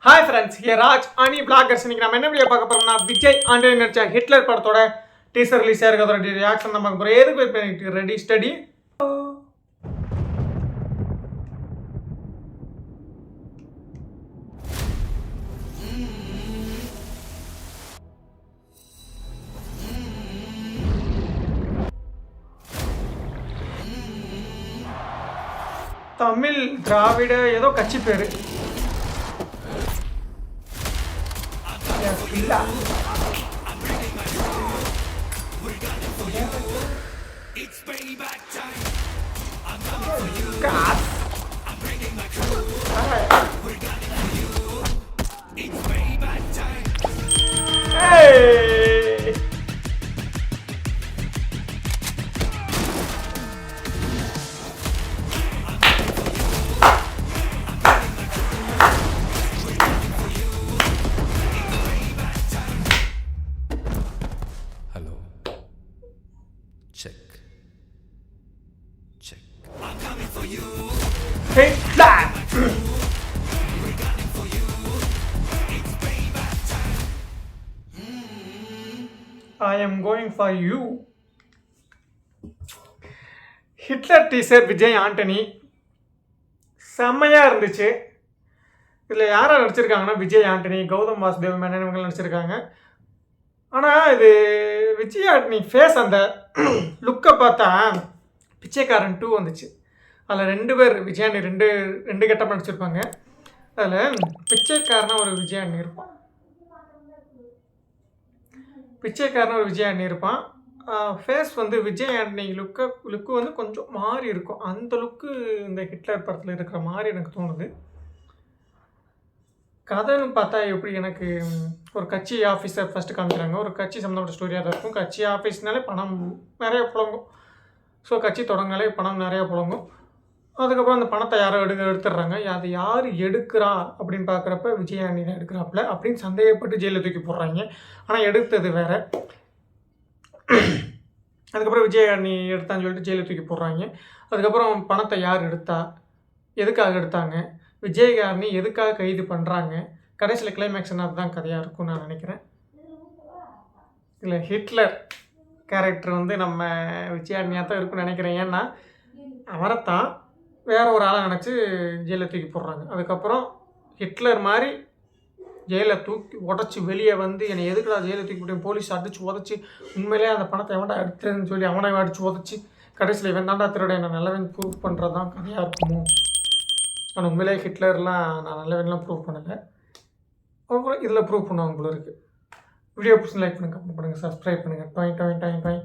Hi friends, here Raj அனி bloggers. இன்னைக்கு நம்ம என்ன வீடியோ பார்க்க போறோம்னா, விஜய் ஆண்டனி நடிச்ச ஹிட்லர் படத்தோட டீசர் ரிலீஸ் ஆயிருக்கிறதோட ரியாக்ஷன் நம்ம பார்க்க போறோம். எதுக்கு வெயிட் பண்ணிட்டு ரெடி ஸ்டடி. தமிழ் திராவிட ஏதோ கட்சி பேரு. It's payback time. I'm coming for you. God. I'm bringing my crew. We're gunning for you. It's payback time. Hey. Hello. Check. I'm coming for you. Hey, that. We're gunning for you. It's payback time. I am going for you. Hitler teaser Vijay Antony செம்மையாக இருந்துச்சு. இதில் யாரை நடிச்சிருக்காங்கன்னா, விஜய் ஆண்டனி, கௌதம் வாசுதேவ் மேனன் இவங்க நடிச்சிருக்காங்க. ஆனால் இது Vijay Antony face அந்த லுக்கை பார்த்தா பிச்சைக்காரன் 2 வந்துச்சு. அதில் 2 பேர் விஜய் ஆண்டனி ரெண்டு கெட்டப் நடிச்சிருப்பாங்க. அதில் பிச்சைக்காரனாக ஒரு விஜய் ஆண்டனி இருப்பான். ஃபேஸ் வந்து விஜய் ஆண்டனி லுக்கு வந்து கொஞ்சம் மாறி இருக்கும். அந்த லுக்கு இந்த ஹிட்லர் படத்தில் இருக்கிற மாதிரி எனக்கு தோணுது. கதைன்னு பார்த்தா எப்படி, எனக்கு ஒரு கட்சி ஆஃபீஸர் ஃபஸ்ட்டு காமிக்கிறாங்க. ஒரு கட்சி சம்மந்தப்பட்ட ஸ்டோரியாக தான் இருக்கும். கட்சி ஆஃபீஸ்னாலே பணம் நிறைய புழங்கும். ஸோ கட்சி தொடங்கினாலே பணம் நிறையா புழங்கும். அதுக்கப்புறம் அந்த பணத்தை யாரோ எடுத்துடுறாங்க. அது யார் எடுக்கிறா அப்படின்னு பார்க்குறப்ப விஜய் ஆண்டனி தான் எடுக்கிறாப்புல அப்படின்னு சந்தேகப்பட்டு ஜெயிலில் தூக்கி போடுறாங்க. ஆனால் எடுத்தது வேறு. அதுக்கப்புறம் விஜய் ஆண்டனி எடுத்தான்னு சொல்லிட்டு ஜெயிலில் தூக்கி போடுறாங்க. அதுக்கப்புறம் பணத்தை யார் எடுத்தா, எதுக்காக எடுத்தாங்க, விஜய் ஆண்டனி எதுக்காக கைது பண்ணுறாங்க, கடைசியில் கிளைமேக்ஸ் என்ன தான் கதையாக இருக்கும்னு நான் நினைக்கிறேன். இல்லை, ஹிட்லர் கேரக்டர் வந்து நம்ம விஜய் ஆண்டனியாக தான் இருக்குன்னு நினைக்கிறேன். ஏன்னா அவரைத்தான் வேற ஒரு ஆளை நினச்சி ஜெயிலில் தூக்கி போடுறாங்க. அதுக்கப்புறம் ஹிட்லர் மாதிரி ஜெயிலில் தூக்கி உடச்சி வெளியே வந்து என்னை எதுக்குடா ஜெயிலில் தூக்கி போட்டு போலீஸ் அடித்து உதச்சி உண்மையிலே அந்த பணத்தை எவன்டா எடுத்துன்னு சொல்லி அவனை அடித்து உதச்சி கடைசியில் இவன் தாண்டா திருட என்ன நல்லவன் ப்ரூவ் பண்ணுறது தான் கதையாக இருக்குமோ. ஆனால் உண்மையிலே ஹிட்லர்லாம் நான் நல்லவன்லாம் ப்ரூவ் பண்ணலை. அப்புறம் இதில் ப்ரூவ் பண்ணுவாங்க போல இருக்குது. வீடியோ பிடிச்சி லைக் பண்ணுங்கள், கமெண்ட் பண்ணுங்கள், சப்ஸ்கிரைப் பண்ணுங்கள். டாய் டாய் டாய் டாய்.